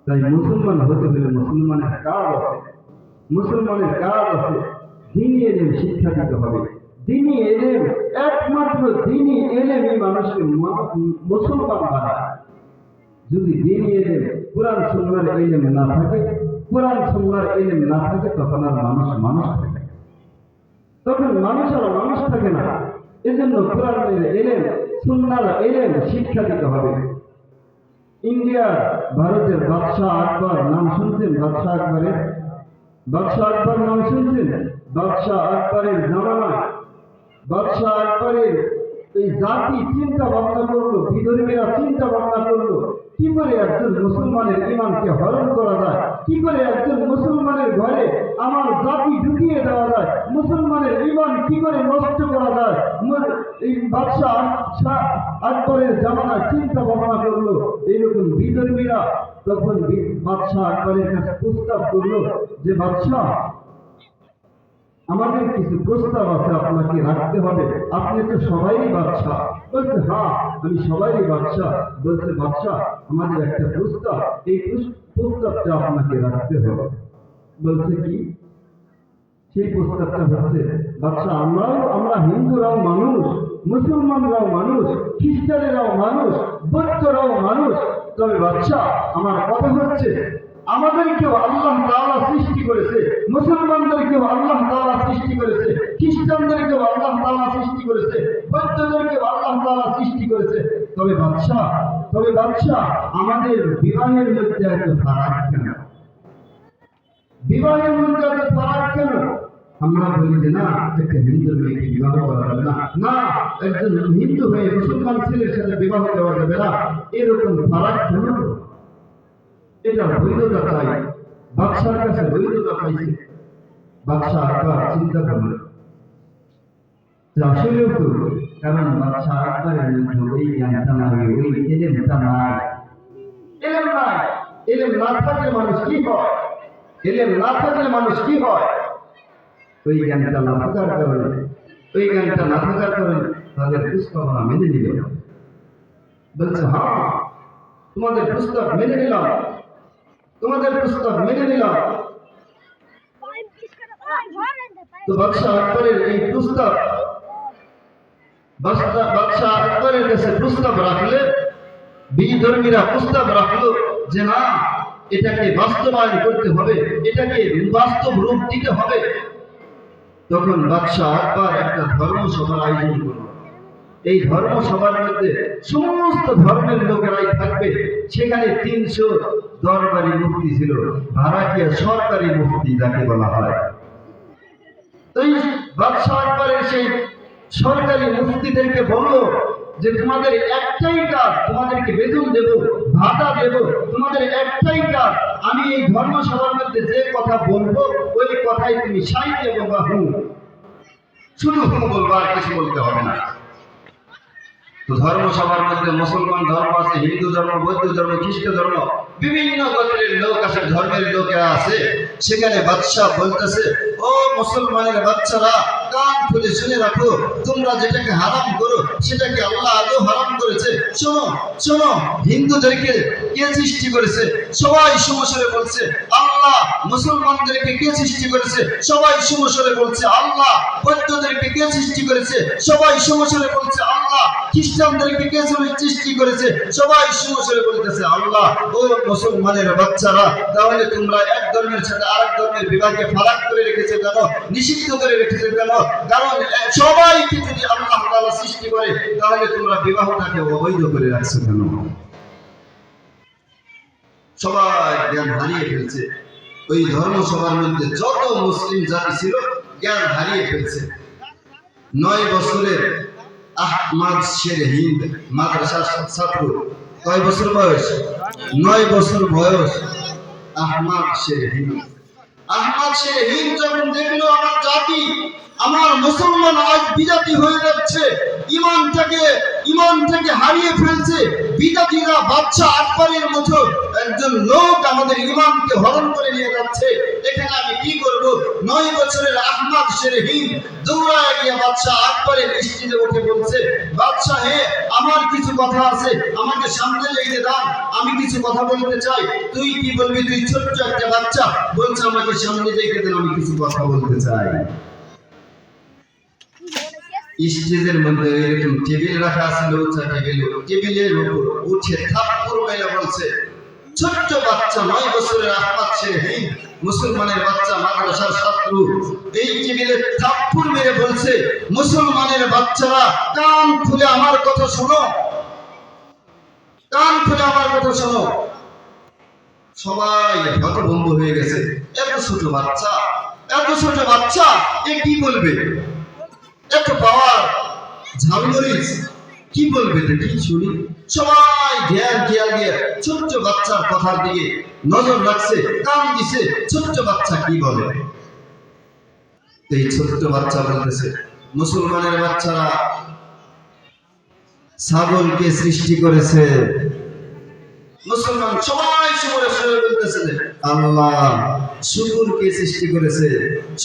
তাই মুসলমান হতে হলে মুসলমানের কাজ আছে, মুসলমানের কাজ আছে। দিনী এলেম শিক্ষা দিতে হবে। দিনী এলেম, একমাত্র দিনী এলেমই মানুষকে মুসলমান বানায়। যদি দিনী এলেম, কোরআন সুন্নাহর এলেম না থাকে, কোরআন সুন্নাহর এলেম না থাকে, তখন আর মানুষ থাকে না। তখন মানুষ আর মানুষ থাকে না। এজন্য কোরআনের এলেম, সুন্নাহর এলেম শিক্ষা দিতে হবে। ইন্ডিয়ার, ভারতের বাদশাহ আকবর নাম শুনছেন? বাদশাহ আকবর নাম শুনছেন? বাদশাহ আকবরের জামানায় বাদশাহ আকবরের এই জাতি চিন্তা ভাবনা করলো, বিধর্মীরা চিন্তা ভাবনা করলো, কি করে একজন মুসলমানের ইমানকে হরণ করা যায়, কি করে একজন মুসলমানের ঘরে আমার জাতি ঢুকিয়ে দেওয়া যায়, মুসলমানের ইমান কি করে নষ্ট করা যায়। এই বাদশাহ আকবরের জামানায় চিন্তা ভাবনা করলো এইরকম বিধর্মীরা। তখন বাদশাহ আকবরের কাছে প্রস্তাব করলো যে, বাদশাহ, আমাদের কিছু প্রস্তাব আছে, আপনাকে রাখতে হবে। আপনি তো সবাই বাদশাহ। বলছে, হ্যাঁ, আমি সবাই বাদশাহ। বলছে, বাদশাহ, আমাদের একটা প্রস্তাব, এই প্রস্তাবটা আপনাকে রাখতে হবে। বলছে, কি? সেই প্রস্তাবটা হচ্ছে, বাদশাহ, আমরা হিন্দুরাও মানুষ, মুসলমানরাও মানুষ, খ্রিস্টানেরাও মানুষ, বৌদ্ধরাও মানুষ। তবে বাদশাহ, আমার কথা হচ্ছে, আমাদেরকেও আল্লাহ তাআলা সৃষ্টি করেছে, মুসলমানদেরকেও আল্লাহ তাআলা সৃষ্টি করেছে, খ্রিস্টানদেরকেও আল্লাহ তাআলা সৃষ্টি করেছে, বৌদ্ধদেরকেও আল্লাহ তাআলা সৃষ্টি করেছে। তবে বাদশাহ, আমাদের বিবাহের মধ্যে এত ফারাক কেন? বিবাহের মধ্যে এত ফারাক কেন? আমরা বলি যে, না, একটা হিন্দু মেয়েকে বিবাহ করা যাবে না, না, একজন হিন্দু হয়ে মুসলমান ছেলের সাথে বিবাহ দেওয়া যাবে না। এরকম ফারাক কেন? এটা বৈধতা চাই। বাদশার কাছে বৈধতা পাইছে। বাদশাহ আকবর চিন্তা করলেন, আসলেও তো, কারণ বাদশাহ আকবরের মধ্যে ওই জ্ঞানটা নাই, ওই এলেমটা নাই। এলেম না থাকলে মানুষ কি হয়? এলেম না থাকলে মানুষ কি হয়? ওই জ্ঞানটা না থাকার কারণে তাদের প্রস্তাবনা মেনে নিল। বলছে, হ্যাঁ, তোমাদের প্রস্তাব মেনে নিলাম। তো বাদশাহ আকবরের এই প্রস্তাব, বাদশাহ আকবরের কাছে প্রস্তাব রাখলে, বিধর্মীরা প্রস্তাব রাখলো যে, না, এটাকে বাস্তবায়ন করতে হবে, এটাকে বাস্তব রূপ দিতে হবে। তখন বাদশাহ আকবর একটা ধর্মসভার আয়োজন করল। এই ধর্মসভার মধ্যে সমস্ত ধর্মের লোকেরাই থাকবে। সেখানে 300 দরবারি মুফতি ছিল, ভাড়াটিয়া সরকারি মুফতি যাকে বলা হয়। এই বাদশাহ আকবরের সেই সরকারি মুফতিদেরকে বলল যে, তোমাদের একটাই কাজ, তোমাদেরকে বেতন দেব, ভাতা দেব, তোমাদের একটাই কাজ, আমি এই ধর্মসভার মধ্যে যে কথা বলবো ওই কথাই তুমি সাইতে বলবা, শুধু বলবা, আর কিছু বলতে হবে না। তো ধর্মসভার মধ্যে মুসলমান ধর্ম আছে, হিন্দু ধর্ম, বৌদ্ধ ধর্ম, খ্রিস্ট ধর্ম, বিভিন্ন গোত্রের লোক আছে, ধর্মের লোকেরা আছে। সেখানে বাদশাহ বলতেছে, ও মুসলমানের বাচ্চারা, কান খুলে শুনে রাখো, তোমরা যেটাকে হারাম করো সেটাকে আল্লাহ আদৌ হারাম করেছে। শোনো, হিন্দুদেরকে কে সৃষ্টি করেছে? সবাই সমস্বরে বলছে আল্লাহ। মুসলমানদেরকে কে সৃষ্টি করেছে? সবাই সমস্বরে বলছে আল্লাহ। বৌদ্ধদেরকে কে সৃষ্টি করেছে? সবাই সমস্বরে বলছে আল্লাহ। খ্রিস্টানদেরকে কে সৃষ্টি করেছে? সবাই সমস্বরে বলতেছে আল্লাহ। ও মুসলমানের বাচ্চারা, তাহলে তোমরা এক ধর্মের সাথে আরেক ধর্মের বিবাহকে ফারাক করে রেখেছে কেন? নিষিদ্ধ করে রেখেছে কেন? কারণ সবাইকে যদি আল্লাহ তাআলা সৃষ্টি করে, তাহলে তোমরা বিবাহটাকে অবৈধ করে রাখছো কেন? সবাই জ্ঞান হারিয়ে ফেলছে। ওই ধর্মসভার মধ্যে যত মুসলিম জাতি ছিল জ্ঞান হারিয়ে ফেলছে। 9 বছরের আহমদ শের হিন্দ মাদ্রাসার ছাত্র, কয় বছর বয়স? 9 বছর বয়স। আহমদ শের হিন্দ যখন দেখলো আমার জাতি, আমার মুসলমান আজ বিজাতি হয়ে যাচ্ছে, ইমান থেকে হারিয়ে ফেলছে, বিদাতিরা বাচ্চা আকবরের মতো একজন লোক আমাদের ইমামকে হরণ করে নিয়ে যাচ্ছে। এখানে আমি কি করব? 9 বছরের আহমদ শেরহিন দৌড়ায় গিয়ে বাচ্চা আকবরের স্টেজে উঠে বলছে, বাচ্চা হে, আমার কিছু কথা আছে, আমাকে সামনে লেগে দাও, আমি কিছু কথা বলতে চাই। তুই কি বলবি? তুই ছোট্ট একটা বাচ্চা, বলছে আমাকে সামনে লেগে দেন, আমি কিছু কথা বলতে চাই। স্টেজের মধ্যে এরকম টেবিল রাখা আছে, উঁচা টেবিলের উপর উঠে থাপ্পড় মেরে বলছে, ছোট্ট বাচ্চা 9 বছরের আহমদ শেরহিন মুসলমানের বাচ্চা, মাদ্রাসার ছাত্র, এই টেবিলে থাপ্পড় মেরে বলছে, মুসলমানের বাচ্চারা কান খুলে আমার কথা শোনো, কান খুলে আমার কথা শোনো। সবাই হতভম্ব হয়ে গেছে। এত ছোট বাচ্চা, এত ছোট বাচ্চা, এ কি বলবে? এত পাওয়ার ঝালমরিচ, কি বলবে দেখি শুনি। সবাই ধ্যান দিয়ে ছোট্ট বাচ্চার কথার দিকে নজর রাখছে, কান দিছে, ছোট্ট বাচ্চা কি বলে। এই ছোট্ট বাচ্চা বলতেছে, মুসলমানের বাচ্চারা ছাগলকে সৃষ্টি করেছে। মুসলমান সবাই সুমরে সুরে বলতেছে, আল্লাহ শুকুরকে সৃষ্টি করেছে।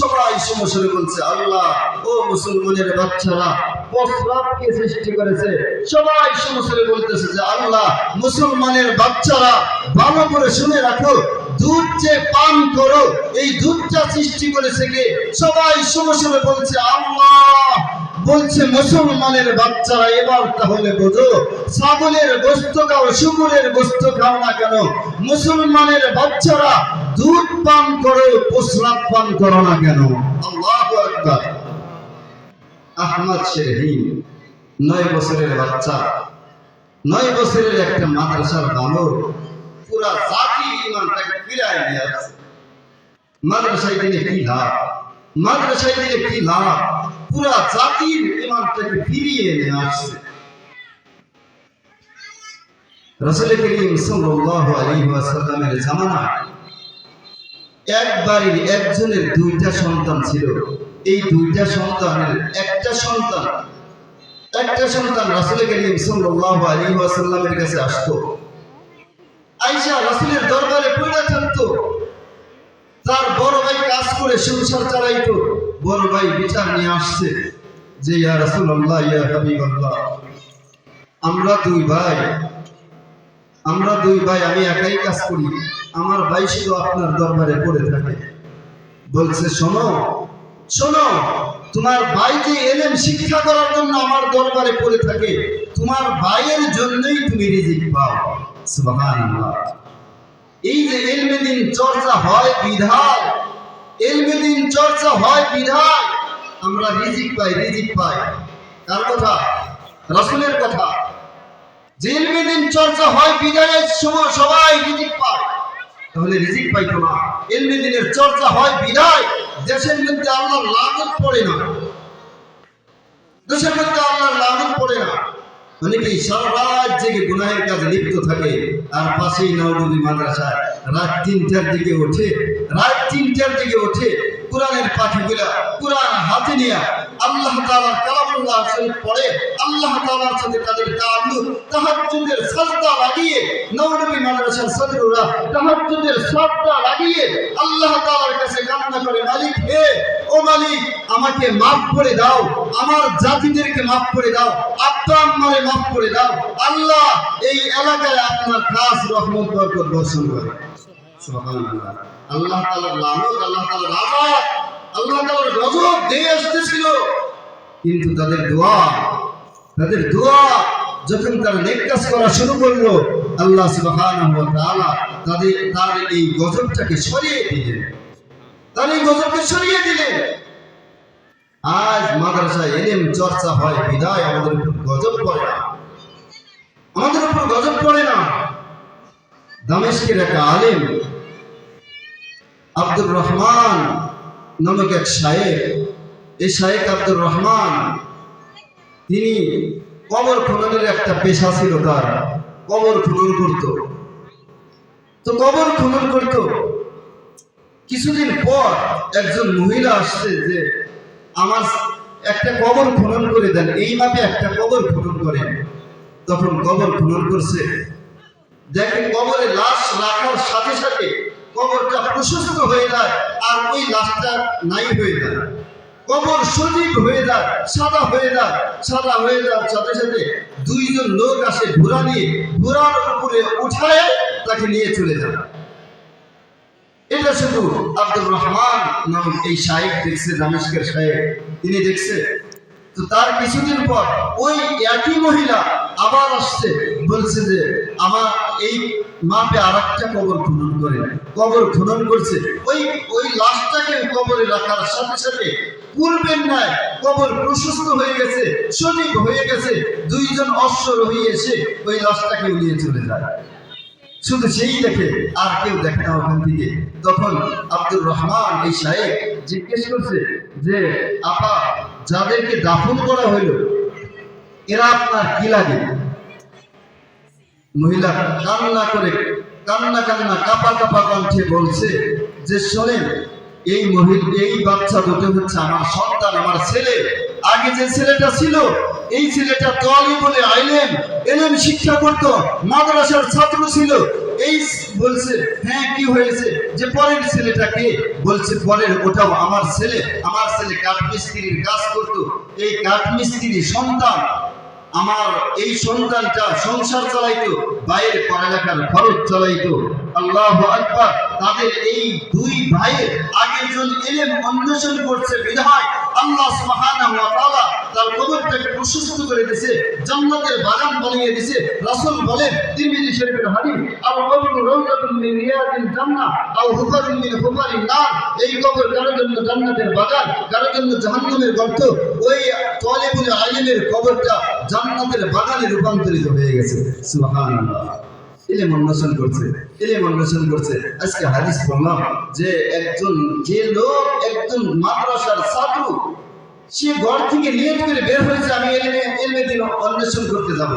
সবাই সুমরে বলছে, আল্লাহ ও মুসলমানের বাচ্চারা প্রস্রাবকে সৃষ্টি করেছে। সবাই সুমরে বলতেছে যে আল্লাহ মুসলমানের বাচ্চারা ভালো করে শুনে রাখো, দুধ যে পান করো, এই দুধটা সৃষ্টি করেছে কে? সবাই সুমরে বলছে আল্লাহ। বলছে মুসলমানের বাচ্চারা এবার তাহলে বোঝো, ছাগলের গোশত খাও, শুকুরের গোশত খাও না কেন, মুসলমানের বাচ্চারা দুধ পান করো, প্রস্রাব পান করো না কেন? আল্লাহু আকবার। আহমদ শেরহিন 9 বছরের বাচ্চা, 9 বছরের একটা মাদ্রাসার বালক, পুরা জাতির ঈমানটাকে ফিরায় নিয়ে আসছে। মাদ্রাসায় দিলে কি লাভ? মাদ্রাসায় দিলে কি লাভ? পুরা জাতির ঈমানটাকে ফিরিয়ে নিয়ে আসছে। রাসূল করিম সাল্লাল্লাহু আলাইহি ওয়াসাল্লামের জামানায় একবারই একজনের 2টা সন্তান ছিল। এই 2টা সন্তানের একটা সন্তান রাসূল করিম সাল্লাল্লাহু আলাইহি ওয়াসাল্লামের কাছে আসতো। আয়েশা রাসূলের দরবারে পড়ে থাকতো। তার বড় ভাই কাজ করে সংসার চালাইতো। বড় ভাই বিচার নিয়ে আসছে যে ইয়া রাসূলুল্লাহ, ইয়া হাবিবাল্লাহ, আমরা দুই ভাই, আমি একাই কাজ করি, আমার ভাই শুধু আপনার দরবারে পড়ে থাকে। বলছে, শোনো, তোমার ভাই যে ইলম শিক্ষা করার জন্য আমার দরবারে পড়ে থাকে, তোমার ভাইয়ের জন্যই তুমি রিজিক পাও। সুবহানাল্লাহ। এই যে ইলমে দিন চর্চা হয় বিধায়, ইলমে দিন চর্চা হয় বিধায় আমরা রিজিক পাই। কার কথা? রাসূলের কথা। যে ইলমে দিন চর্চা হয় বিধায় সবাই রিজিক পায়, তাহলে রিজিক পাইতো না। ইলমে দিনের চর্চা হয় বিধায় দেশের মধ্যে আল্লাহর লানত পড়ে না, দেশের মধ্যে আল্লাহর লানত পড়ে না। অনেকেই সারা রাত জেগে গুনাহের কাজে লিপ্ত থাকে, আর পাশেই নওরুবি মাদ্রাসায় রাত 3টার দিকে ওঠে কোরআনের পাখিগুলা কোরআন হাতে নিয়ে আল্লাহ তাআলার কালামুল্লাহ শরীফ পড়ে, আল্লাহ তাআলার সাথে তাদের তাআল্লুক, তাহাজ্জুদের সাজদা লাগিয়ে নওরুবি মাদ্রাসার ছাত্ররা তাহাজ্জুদের সাজদা লাগিয়ে আল্লাহ তাআলার কাছে কামনা করে, মালিক হে, ও মালিক, আমাকে মাফ করে দাও, আমার জাতিদেরকে মাফ করে দাও, আব্বা আম্মারে মাফ করে দাও। আল্লাহ এই এলাকায় আপনার খাস রহমত বরকত বর্ষণ করে। সুবহানাল্লাহ। আল্লাহ তাআলার লানত, আল্লাহ তাআলার আযাব, আল্লাহ তাআলার গজব দিয়ে আসতেছিল, কিন্তু তাদের দোয়া যখন তারা নেক কাজ করা শুরু করলো, আল্লাহ সুবহানাহু ওয়া তাআলা তার এই গজবটাকে সরিয়ে দিলেন। আজ মাদ্রাসায় ইলম চর্চা হয় বিধায় আমাদের উপর গজব পড়ে না। দামেস্কের এক আলেম আব্দুর রহমান নামক এক শায়েখ, এই শায়েখ আব্দুর রহমান, তিনি কবর খননের একটা পেশা ছিল তার, কবর খনন করত। কিছুদিন পর একজন মহিলা আসছে যে আমার একটা কবর খনন করে দেন, এই মাপে একটা কবর খনন করেন। তখন কবর খনন করছে। দেখে কবরে লাশ রাখার সাথে সাথে কবরটা প্রশস্ত হয়ে যায়, আর ওই লাশটা নাই হয়ে যায়। কবর সজীব হয়ে যায়, সাদা হয়ে যায়। সাদা হয়ে যাওয়ার সাথে সাথে দুইজন লোক আসে ঘোড়া নিয়ে, ঘোড়ার উপরে উঠায় তাকে নিয়ে চলে যায়। এটা শুধু আব্দুর রহমান নামক এই শায়েখ দেখছে, দামেস্কের শায়েখ, তিনি দেখছে। তো তার কিছুদিন পর ওই একই মহিলা আবার আসছে, বলছে যে আমার এই মাপে আর একটা কবর খনন করে। কবর খনন করছে, ওই লাশটাকে কবরে রাখার সাথে সাথে পূর্বের ন্যায় কবর প্রশস্ত হয়ে গেছে, সজীব হয়ে গেছে। দুইজন অশ্বরোহী এসে ওই লাশটাকে নিয়ে চলে যায়। শুধু সেই দেখে, আর কেউ দেখে না ওখান থেকে। তখন আব্দুর রহমান এই শায়েখ জিজ্ঞেস করছে যে আপা, যাদেরকে দাফন করা হইল এরা আপনার কি লাগে? মহিলা কান্না করে, কান্না কাপা কাপা কণ্ঠে বলছে যে শোনেন, এই বাচ্চা দুটো হচ্ছে আমার সন্তান, আমার ছেলে। আগে যে ছেলেটা ছিল, এই ছেলেটা তালিবুল ইলম শিক্ষা করত, মাদ্রাসার ছাত্র ছিল। এই বলছে হ্যাঁ কি হয়েছে, যে পরের ছেলেটাকে বলছে পরের ওটাও আমার ছেলে। আমার ছেলে কাঠমিস্ত্রির কাজ করত, এই কাঠমিস্ত্রি সন্তান আমার, এই সন্তানটা সংসার চালাইতো, ভাইয়ের পড়ালেখার খরচ চালাইতো। আল্লাহু আকবার। তাদের এই দুই ভাইয়ের আগের জন ইলম অন্বেষণ করছে বিধায় আল্লাহ সুবহানাহু ওয়া তাআলা তার কবরটাকে প্রশস্ত করে দিয়েছে, জান্নাতের বাগান বানিয়ে দিয়েছে। রাসূল বলেন তিরমিজি শরীফের হাদিস, আল কবর রাউযাতুন মিন রিয়াদিল জান্নাহ আও হুফারুন মিন হুফারিন নার। এই কবর কারোর জন্য জান্নাতের বাগান, কারোর জন্য জাহান্নামের গর্ত। ওই তালিবুল ইলমের কবরটা জান্নাতের বাগানে রূপান্তরিত হয়ে গেছে। সুবহানাল্লাহ। ইলম অন্বেষণ করছে, ইলম অন্বেষণ করছে। আজকে হাদিস পড়লাম যে যে লোক একজন মাদ্রাসার ছাত্র, সে ঘর থেকে নিয়ত করে বের হয়েছে আমি ইলমে দ্বীন অন্বেষণ করতে যাব,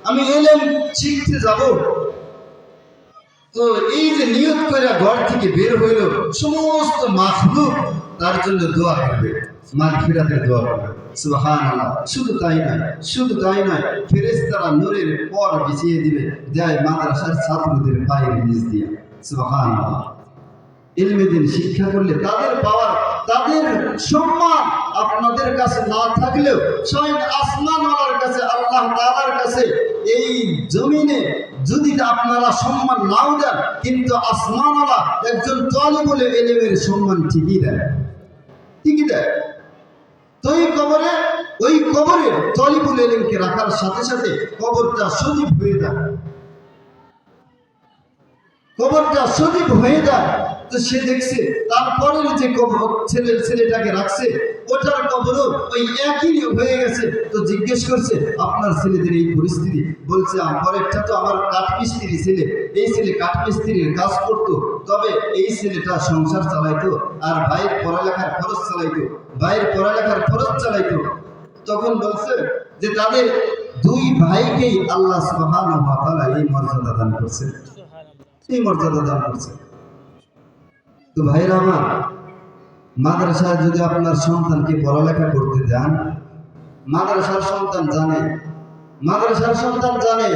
আমি ইলম শিখতে যাব। তো এই যে নিয়ত করে ঘর থেকে বের হইল, সমস্ত মাখলুক তার জন্য দোয়া করবে, মাগফিরাতের দোয়া করবে। সুবহানাল্লাহ। শুধু তাই নয়, ফেরেশতারা নূরের পর বিছিয়ে দিবে দেয় মাদ্রাসার ছাত্রদের পায়ের নিচ দিয়ে। সুবহানাল্লাহ। ইলমে দ্বীন শিক্ষা করলে তাদের পাওয়ার, তাদের সম্মান আপনাদের কাছে না থাকলেও স্বয়ং আসমানওয়ালার কাছে, আল্লাহ তাআলার কাছে এই জমিনে যদি আপনারা সম্মান নাও দেন, কিন্তু আসমানওয়ালা একজন তালিবুল ইলমের সম্মান ঠিকই দেয়। তো ওই কবরে তালিবুল ইলমকে রাখার সাথে সাথে কবরটা সজীব হয়ে যায়, কবরটা সজীব হয়ে যায়। তো সে দেখছে তারপরের যে কবর ছেলেটাকে রাখছে, ওটার কবরও ওই একই হয়ে গেছে। তো জিজ্ঞেস করছে আপনার ছেলেদের এই পরিস্থিতি? বলছে পরেরটা তো আমার কাঠমিস্ত্রি ছেলে, এই ছেলে কাঠমিস্ত্রির কাজ করতো, তবে এই ছেলেটা সংসার চালাইতো আর ভাইয়ের পড়ালেখার খরচ চালাইতো। তখন বলছে যে তাদের দুই ভাইকেই আল্লাহ সুবহানাহু ওয়া তাআলা এই মর্যাদা দান করছে। তো ভাইরা আমার, মাদ্রাসায় যদি আপনার সন্তানকে পড়ালেখা করতে দেন, মাদ্রাসার সন্তান জানে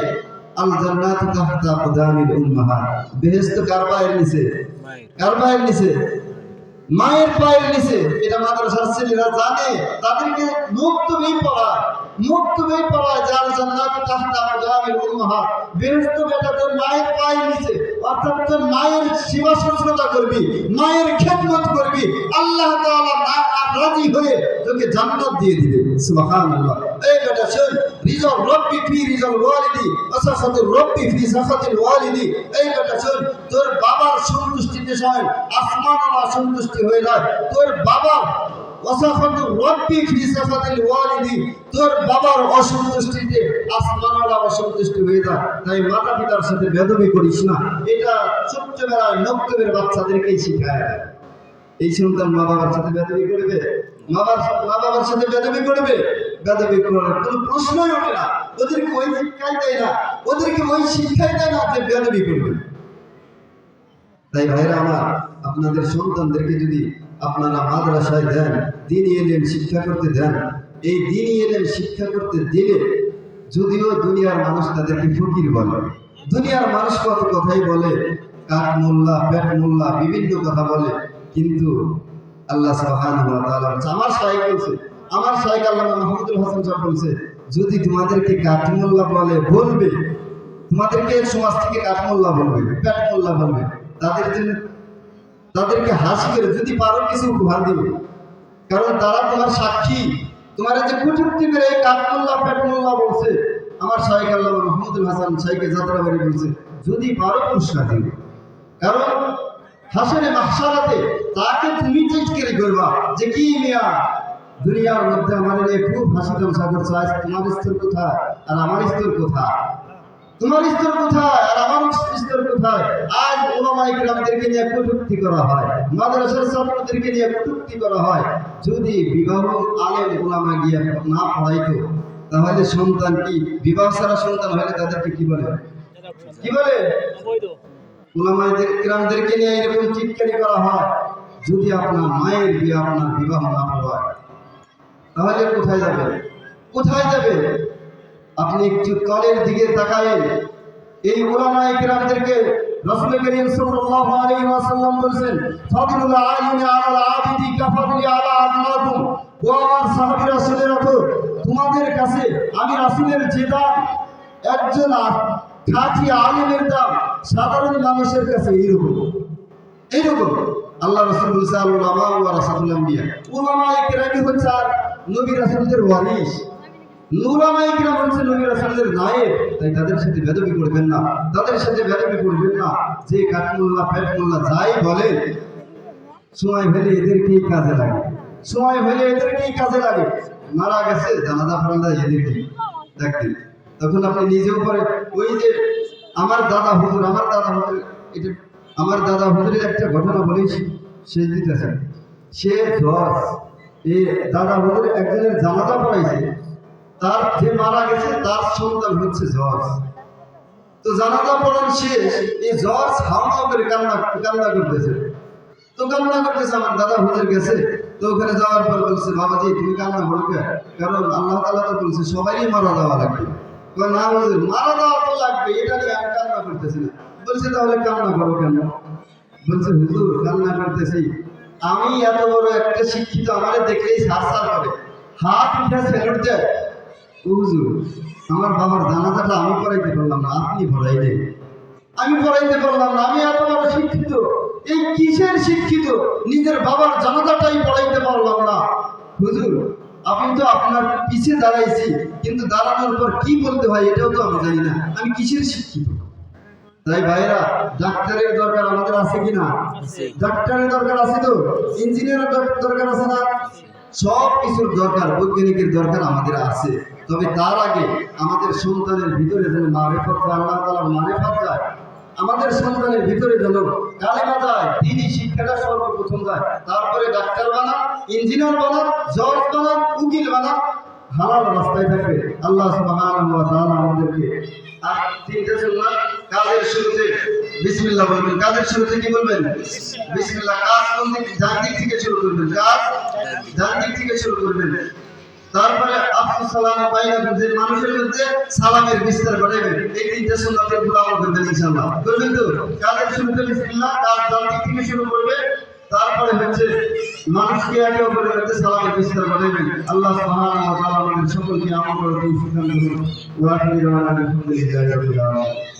আল জান্নাতু তাহতা আকদামিল উম্মাহাত। বেহেশত কার পায়ের নিচে? মায়ের পায়ের নিচে। এটা মাদ্রাসার ছেলেরা জানে, তাদেরকে মুক্তভাবে পড়ায় যে আল জান্নাতু তাহতা আকদামিল উম্মাহাত। বেহেশত বেটা তোর মায়ের পায়ের নিচে, অর্থাৎ তোর মায়ের সেবা শুশ্রূষা করবি, মায়ের খেদমত করবি, আল্লাহ তাআলা রাজি হয়ে তোকে জান্নাত দিয়ে দিবে। সুবহানাল্লাহ। এই বেটা শোন, রিজাল রব্বি ফি রিজাল ওয়ালিদি ওয়া সাখাতুর রব্বি ফি সাখাতিল ওয়ালিদি। এই বেটা শোন, তোর বাবার সন্তুষ্টিতে স্বয়ং আসমানওয়ালা সন্তুষ্টি হয়ে যায়। তোর বাবার ওয়াসাখাতুর রব্বি ফি সাখাতিল ওয়ালিদি, তোর বাবার অসন্তুষ্টিতে আসমানওয়ালা অসন্তুষ্ট হয়ে যায়। তাই মাতা পিতার সাথে বেয়াদবি করিস না। এটা ছোট্টবেলায় নক্তবের বাচ্চাদেরকেই শিখায়। এই সন্তান মা বাবার সাথে বেয়াদবি করবে, মা বাবার সাথে বেয়াদবি করার কোনো প্রশ্নই ওঠে না। ওদেরকে ওই শিক্ষাই দেয় না যে বেয়াদবি করবে। তাই ভাইরা আমার, আপনাদের সন্তানদেরকে যদি আপনারা মাদ্রাসায় দেন, দ্বীনি ইলম শিক্ষা করতে দেন, এই দ্বীনি ইলম শিক্ষা করতে দিলে যদিও দুনিয়ার মানুষ তাদেরকে ফকির বলে, দুনিয়ার মানুষ কত কথাই বলে, কাঠ মোল্লা, পেট মোল্লা, বিভিন্ন কথা বলে, কিন্তু আল্লাহ সুবহানাহু ওয়া তাআলা আমার শাইখ বলছে, আমার শাইখ আল্লামা মাহমুদুল হাসান সাহেব বলছে, যদি তোমাদেরকে কাঠ মোল্লা বলবে, তোমাদেরকে সমাজ থেকে কাঠ মোল্লা বলবে, পেট মোল্লা বলবে, তাদের জন্য তাদেরকে হাসি করে যদি পারো কিছু উপহার দিবে, কারণ তারা তোমার সাক্ষী। তোমার যে কুটুক্তি করে এই কাঠ মোল্লা, পেট মোল্লা বলছে, আমার শাইখ আল্লামা মাহমুদুল হাসান শাইখে যাত্রাবাড়ি বলছে, যদি পারো পুরস্কার দিবে, কারণ হাসরে মাহশারাতে তাকে তুমি জিজ্ঞেস করবা যে কি মিয়া দুনিয়ার মধ্যে আমাদের নিয়ে খুব হাসি তামাশা করছো, আজ তোমার স্তর কোথায় আর আমার স্তর কোথায়, তোমার স্তর কোথায় আর আমার স্তর কোথায়। আজ উলামায়ে কিরামদেরকে নিয়ে কটূক্তি করা হয়, মাদ্রাসার ছাত্রদেরকে নিয়ে কটূক্তি করা হয়। যদি বিবাহ আলেম উলামা গিয়ে না পড়াইতো তাহলে সন্তান কি বিবাহ ছাড়া সন্তান হলে তাদেরকে কি বলে, কি বলে? উলামায়ে কিরামদেরকে নিয়ে এরকম টিটকারি করা হয়। যদি আপনার মায়ের বিয়ে, আপনার বিবাহ না হয় তাহলে কোথায় যাবে, কোথায় যাবে? আপনি একটু তলের দিকে তাকায়েন। এই উলামায়ে কিরামদেরকে রাসূল করিম সাল্লাল্লাহু আলাইহি ওয়াসাল্লাম বলেছেন, ফাদলুল আলিমি আলাল আবিদি কাফাদলি আলা আদনাকুম। ও আমার সাহাবীরা শুনে রাখো, তোমাদের কাছে আমি রাসূলের যে দাম, একজন খাঁটি আলিমের দাম সাধারণ মানুষের কাছে এইরকম, এইরকম। আল্লাহ রাসূল বলেছেন, আল উলামা ওয়ারাসাতুল আম্বিয়া, উলামায়ে কিরাম হচ্ছে আর নবী রাসূলদের ওয়ারিস। উলামায়ে কিরাম হচ্ছে নবী রাসূলদের নায়েব, তাই তাদের সাথে বেয়াদবি করবেন না, তাদের সাথে বেয়াদবি করবেন না। যে কাঠ মোল্লা, পেট মোল্লা যাই বলে, সময় হলে এদেরকেই কাজে লাগে, সময় হলে এদেরকেই কাজে লাগে। মারা গেছে জানাজা পড়ালে এদেরকেই দেখতেন, তখন আপনি নিজেও পরে ওই যে আমার দাদা হুজুর, এটা আমার দাদা হুজুরের একটা ঘটনা বলেছি, সে দিতেছেন, সে জজ, এই দাদা হুজুর একজনের জানাজা পড়াইছে, তার যে মারা গেছে তার সন্তান হচ্ছে জজ। তো জানাজা পড়ান শেষ, এই জজ হাওয়া করে কান্না করতেছে, তো কান্না করতেছে। আমার দাদা হুজুর গেছে, তো ওখানে যাওয়ার পর বলছে, বাবাজি তুমি কান্না করবে, কারণ আল্লাহ তাআলা তো বলছে সবারই মারা যাওয়া লাগবে। না হুজুর, মারা যাওয়া তো লাগবে, এটা নিয়ে আমি কান্না করতেছি না। বলছে তাহলে কান্না করো কেন? বলছে হুজুর কান্না করতেছি, আমি এত বড় একটা শিক্ষিত, আমারে দেখলেই সারসার করে, হাত উঠে স্যালুট দেয়। হুজুর আমার বাবার জানাজাটা আমি পড়াইতে পারলাম না, আপনি পড়াইলেন, আমি পড়াইতে পারলাম না, আমি এত বড় শিক্ষিত, এই কিসের শিক্ষিত, নিজের বাবার জানাজাটাই পড়াইতে পারলাম না। হুজুর আপনি তো আপনার পিছে দাঁড়াইছি, কিন্তু দাঁড়ানোর পর কি বলতে হয় এটাও তো আমি জানি না, আমি কিসের শিক্ষিত। তাই ভাইরা, ডাক্তারের দরকার আমাদের আছে কিনা? ডাক্তারের দরকার আছে, তো ইঞ্জিনিয়ারের দরকার আছে না? সব কিছুর দরকার, বৈজ্ঞানিকের দরকার আমাদের আছে। তবে তার আগে আমাদের সন্তানের ভিতরে যেন মারিফত, আল্লাহ তাআলার মারিফত যায়, আমাদের সন্তানের ভিতরে যেন কালেমা যায়, দ্বীনি শিক্ষাটা সর্বপ্রথম যায়, তারপরে ডাক্তার বানান, ইঞ্জিনিয়ার বানান, জজ বানান, উকিল বানান, হালাল রাস্তায় থাকবে। আল্লাহ সুবহানাহু ওয়া তাআলা আমাদেরকে আর তিনটা সুন্নাত, কাজের শুরুতে বিসমিল্লাহ বলবেন, কাজের শুরুতে কি বলবেন? বিসমিল্লাহ। কাজ কোন দিক, ডান দিক থেকে শুরু করবেন, কাজ ডান দিক থেকে শুরু করবেন। তারপরে আফসুস সালাম বাইনাকুম, যে মানুষের মধ্যে সালামের বিস্তার ঘটাবেন। এই তিনটা সুন্নাতের পুরো আমল করবেন ইনশাআল্লাহ, করবেন তো? কাজের শুরুতে বিসমিল্লাহ, কাজ ডান দিক থেকে শুরু করবে, তারপরে হচ্ছে মানুষকে একে অপরের মধ্যে সালামের বিস্তার ঘটাবেন। আল্লাহ সুবহানাহু ওয়া তাআলা আমাদের সকলকে আমল করার তৌফিক দান করুন। ওয়া আখিরু দাওয়ানা আলহামদুলিল্লাহি রাব্বিল আলামিন।